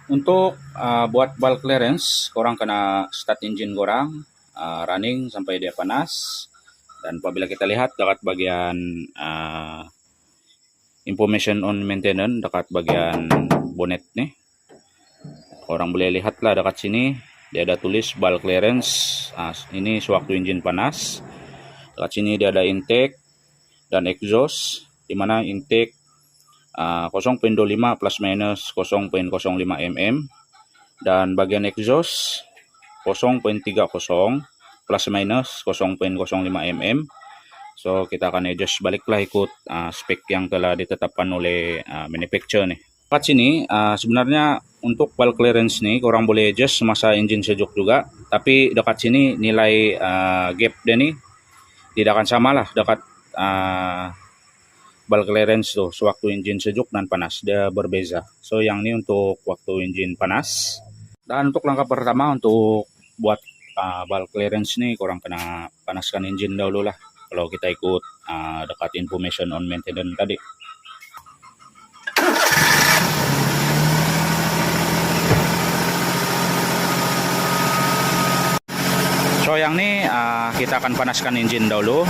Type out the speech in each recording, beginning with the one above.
Untuk buat bulk clearance, korang kena start engine korang, running sampai dia panas. Dan apabila kita lihat dekat bagian information on maintenance, dekat bagian bonnet nih, orang boleh lihatlah dekat sini, dia ada tulis bulk clearance. Ini sewaktu engine panas. Dekat sini dia ada intake dan exhaust, dimana intake 0.25 plus minus 0.05 mm, dan bagian exhaust 0.30 plus minus 0.05 mm. So kita akan adjust baliklah ikut spek yang telah ditetapkan oleh manufacturer nih. Dekat sini sebenarnya untuk bulk clearance nih korang boleh adjust semasa engine sejuk juga, tapi dekat sini nilai gap dia nih tidak akan sama lah dekat bulk clearance tuh sewaktu engine sejuk dan panas, dia berbeza. So yang ini untuk waktu engine panas. Dan untuk langkah pertama untuk buat bulk clearance nih, korang kena panaskan engine dahulu lah kalau kita ikut dekat information on maintenance tadi. So yang ini kita akan panaskan engine dahulu,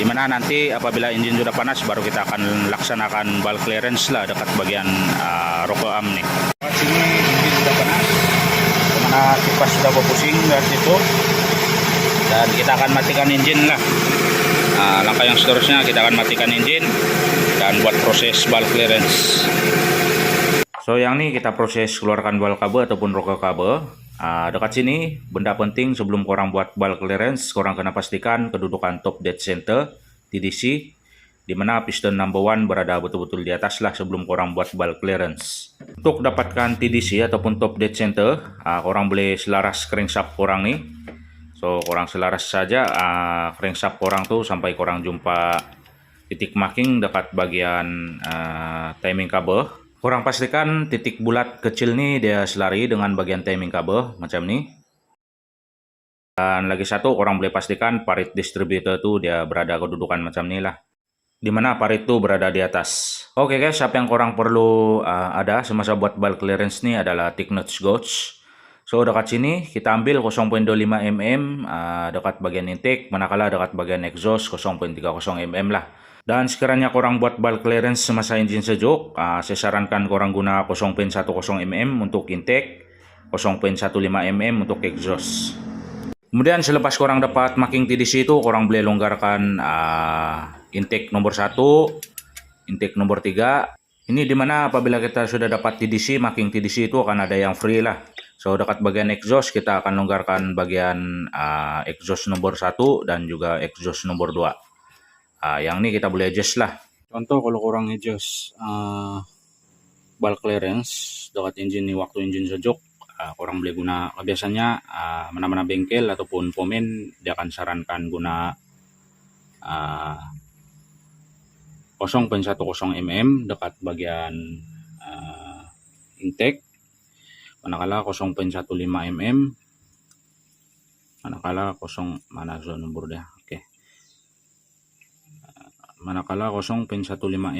dimana nanti apabila engine sudah panas baru kita akan laksanakan bulk clearance lah dekat bagian rocker arm nih. Di sini engine sudah panas, dimana kipas sudah berpusing dari situ, dan kita akan matikan engine lah. Langkah yang seterusnya kita akan matikan engine dan buat proses bulk clearance. So yang ini kita proses keluarkan valve cover ataupun rocker cover. Dekat sini benda penting sebelum korang buat bulk clearance, korang kena pastikan kedudukan top dead center TDC, dimana piston number 1 berada betul-betul di atas lah sebelum korang buat bulk clearance. Untuk dapatkan TDC ataupun top dead center, korang boleh selaras crankshaft korang nih. So korang selaras saja crankshaft korang tuh sampai korang jumpa titik marking dekat bagian timing cover. Korang pastikan titik bulat kecil nih dia selari dengan bagian timing cover macam ni. Dan lagi satu, korang boleh pastikan parit distributor tuh dia berada kedudukan macam ni lah, dimana parit tuh berada di atas. Oke guys, apa yang korang perlu ada semasa buat bulk clearance nih adalah thickness gauge. So dekat sini kita ambil 0.25 mm dekat bagian intake, manakala dekat bagian exhaust 0.30 mm lah. Dan sekiranya korang buat bulk clearance semasa engine sejuk, saya sarankan korang guna 0.10 mm untuk intake, 0.15 mm untuk exhaust. Kemudian selepas korang dapat marking TDC itu, korang boleh longgarkan intake nomor 1, intake nomor 3. Ini dimana apabila kita sudah dapat TDC, marking TDC itu akan ada yang free lah. So dekat bagian exhaust kita akan longgarkan bagian exhaust nomor 1 dan juga exhaust nomor 2. Yang ini kita boleh adjust lah. Contoh kalau korang adjust bulk clearance dekat engine ini waktu engine sejuk, korang boleh guna, biasanya mana-mana bengkel ataupun pomen dia akan sarankan guna 0.10 mm dekat bagian intake, manakala 0.15 mm, manakala mana zona nomor dia. Manakala 0.15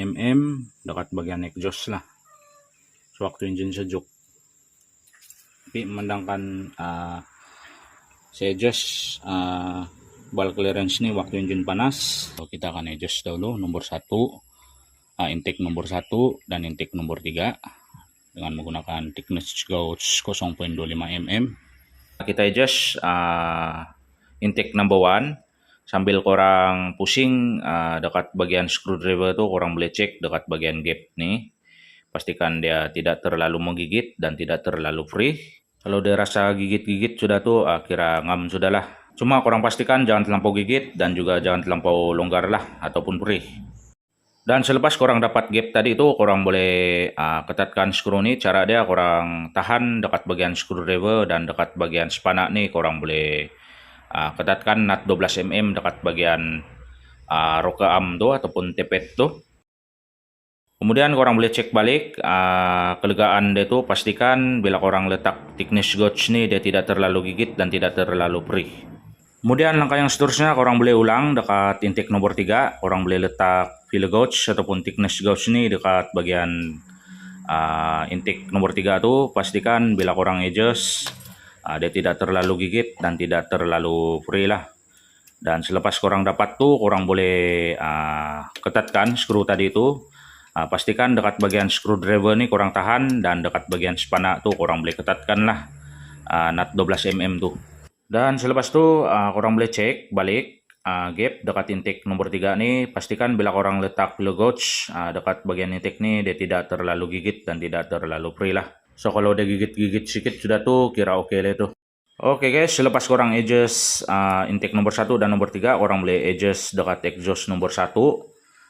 mm dekat bagian exhaust lah sewaktu engine sejuk. Tapi memandangkan saya adjust bulk clearance ini waktu engine panas, so kita akan adjust dahulu nomor 1, intake nomor 1 dan intake nomor 3 dengan menggunakan thickness gauge 0.25 mm. Kita adjust intake number 1 sambil korang pusing dekat bagian screwdriver tuh, korang boleh cek dekat bagian gap nih, pastikan dia tidak terlalu menggigit dan tidak terlalu free. Kalau dia rasa gigit-gigit sudah tuh kira ngam sudah lah. Cuma korang pastikan jangan terlampau gigit dan juga jangan terlampau longgar lah ataupun free. Dan selepas korang dapat gap tadi itu, korang boleh ketatkan skru nih. Cara dia korang tahan dekat bagian screwdriver dan dekat bagian spana nih, korang boleh ketatkan nut 12 mm dekat bagian rocker arm tuh ataupun tepet tuh. Kemudian korang boleh cek balik kelegaan dia tuh, pastikan bila korang letak thickness gauge nih dia tidak terlalu gigit dan tidak terlalu free. Kemudian langkah yang seterusnya korang boleh ulang dekat intake nomor 3, korang boleh letak filler gauge ataupun thickness gauge nih dekat bagian Intake nomor 3 tuh pastikan bila kurang adjust dia tidak terlalu gigit dan tidak terlalu free lah. Dan selepas korang dapat tuh, korang boleh ketatkan skru tadi itu. Pastikan dekat bagian screwdriver nih korang tahan, dan dekat bagian spana tuh korang boleh ketatkan lah nut 12 mm tuh. Dan selepas tuh korang boleh cek balik gap dekat intake nomor 3 nih. Pastikan bila korang letak pillow gauge dekat bagian intake nih, dia tidak terlalu gigit dan tidak terlalu free lah. So kalau dia gigit-gigit sedikit sudah tuh kira oke deh tuh. Oke guys, selepas korang adjust intake nomor 1 dan nomor 3, korang boleh adjust dekat exhaust nomor 1.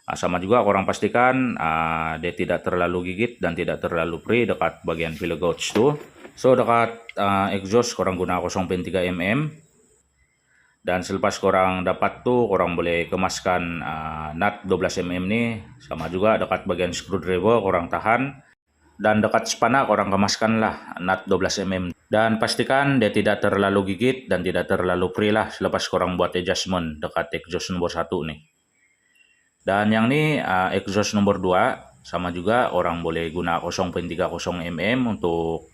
Sama juga korang pastikan dia tidak terlalu gigit dan tidak terlalu free dekat bagian pillow gauge tuh. So dekat exhaust korang guna 0.3 mm. Dan selepas korang dapat tuh, korang boleh kemaskan nut 12 mm nih. Sama juga dekat bagian screwdriver korang tahan. Dan dekat spana korang kemaskan lah nut 12 mm. Dan pastikan dia tidak terlalu gigit dan tidak terlalu free lah selepas korang buat adjustment dekat exhaust nomor 1 nih. Dan yang ini exhaust nomor 2, sama juga orang boleh guna 0.30 mm untuk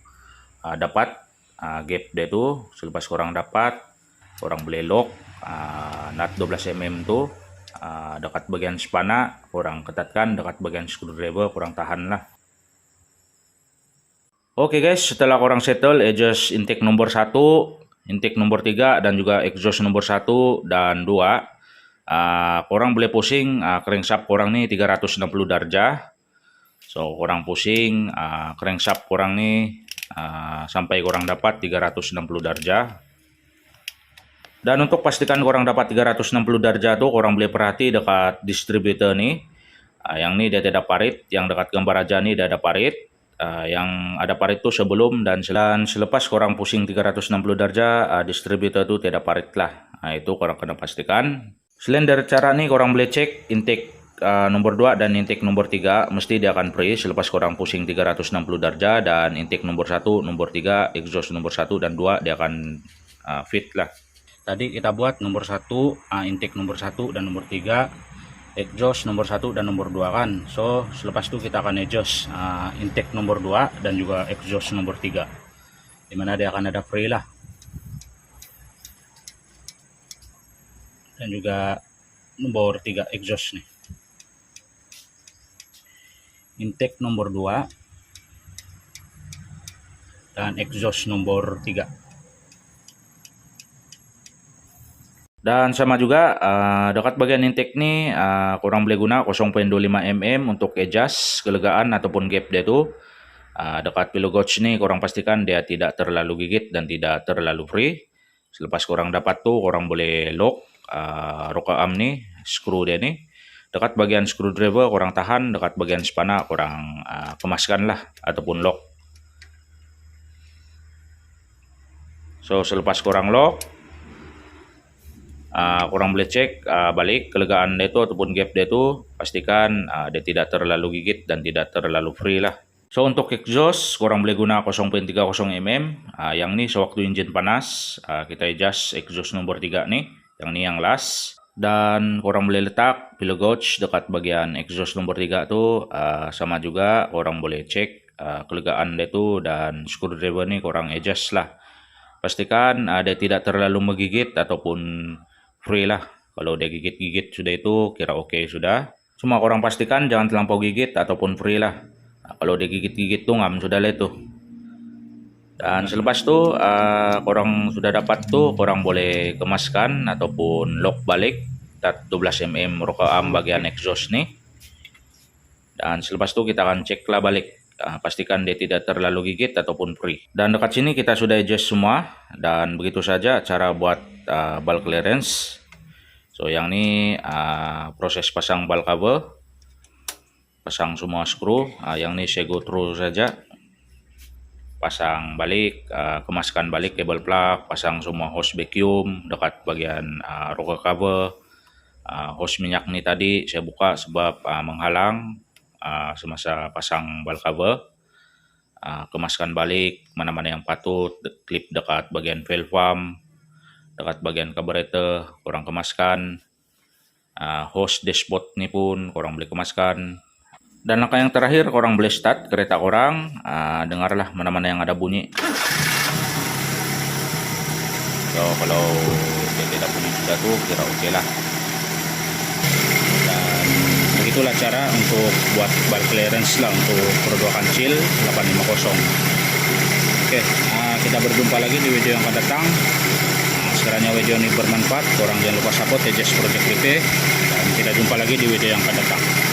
dapat gap dia tuh. Selepas korang dapat, korang boleh lock nut 12 mm tuh dekat bagian spana, korang ketatkan, dekat bagian screwdriver korang tahan lah. Oke guys, setelah korang settle adjust intake nomor 1, intake nomor 3, dan juga exhaust nomor 1 dan 2, korang boleh pusing crankshaft korang nih 360 derajat. So korang pusing crankshaft korang nih sampai korang dapat 360 derajat. Dan untuk pastikan korang dapat 360 derajat tuh, korang boleh perhati dekat distributor nih. Yang nih dia tidak parit, yang dekat gambar aja nih dia ada parit. Yang ada parit itu sebelum dan selepas korang pusing 360 derajat distributor itu tidak parit lah. Itu korang kena pastikan. Selain dari cara ini, korang boleh cek intake nomor 2 dan intake nomor 3 mesti dia akan free selepas korang pusing 360 derajat, dan intake nomor 1, nomor 3, exhaust nomor 1 dan 2 dia akan fit lah. Tadi kita buat nomor 1 intake nomor 1 dan nomor 3, exhaust nomor 1 dan nomor 2 kan. So selepas itu kita akan adjust intake nomor 2 dan juga exhaust nomor 3, dimana dia akan ada free lah. Dan juga nomor 3 exhaust nih. Intake nomor 2 dan exhaust nomor 3. Dan sama juga dekat bagian intake nih korang boleh guna 0.25 mm untuk adjust kelegaan ataupun gap dia tuh. Dekat pillow gauge nih korang pastikan dia tidak terlalu gigit dan tidak terlalu free. Selepas korang dapat tuh, korang boleh lock rocker arm nih, screw dia nih. Dekat bagian screwdriver korang tahan, dekat bagian spana korang kemaskan lah ataupun lock. So selepas korang lock, korang boleh cek balik kelegaan dia itu ataupun gap dia itu. Pastikan dia tidak terlalu gigit dan tidak terlalu free lah. So untuk exhaust korang boleh guna 0.30 mm. Yang ini sewaktu engine panas kita adjust exhaust nomor 3 nih. Yang ini yang last. Dan korang boleh letak pillow gauge dekat bagian exhaust nomor 3 tuh. Sama juga korang boleh cek kelegaan dia tuh, dan screwdriver nih korang adjust lah. Pastikan dia tidak terlalu menggigit ataupun free lah. Kalau dia gigit-gigit sudah itu kira oke sudah. Cuma korang pastikan jangan terlampau gigit ataupun free lah. Kalau dia gigit-gigit tuh ngam sudah lah itu. Dan selepas tuh korang sudah dapat tuh, korang boleh kemaskan ataupun lock balik tat 12 mm rocker arm bagian exhaust nih. Dan selepas itu kita akan cek lah balik. Pastikan dia tidak terlalu gigit ataupun free. Dan dekat sini kita sudah adjust semua. Dan begitu saja cara buat ball clearance. So yang ini proses pasang ball cover. Pasang semua skru. Yang ini saya go through saja. Pasang balik, kemaskan balik kabel plug, pasang semua hose vacuum dekat bagian rocker cover. Hose minyak ini tadi saya buka sebab menghalang semasa pasang ball cover. Kemaskan balik mana-mana yang patut, klip dekat bagian valve pump, dekat bagian carburetor korang kemaskan. Hose dashboard ini pun korang boleh kemaskan. Dan langkah yang terakhir, korang boleh start kereta korang. Dengarlah mana-mana yang ada bunyi. So, kalau dia tidak bunyi sudah tuh, kira oke lah. Dan begitulah cara untuk buat bal clearance lah untuk roda kancil 850. Oke, kita berjumpa lagi di video yang akan datang. Sekiranya video ini bermanfaat, korang jangan lupa support Tejas Project PT, dan kita jumpa lagi di video yang akan datang.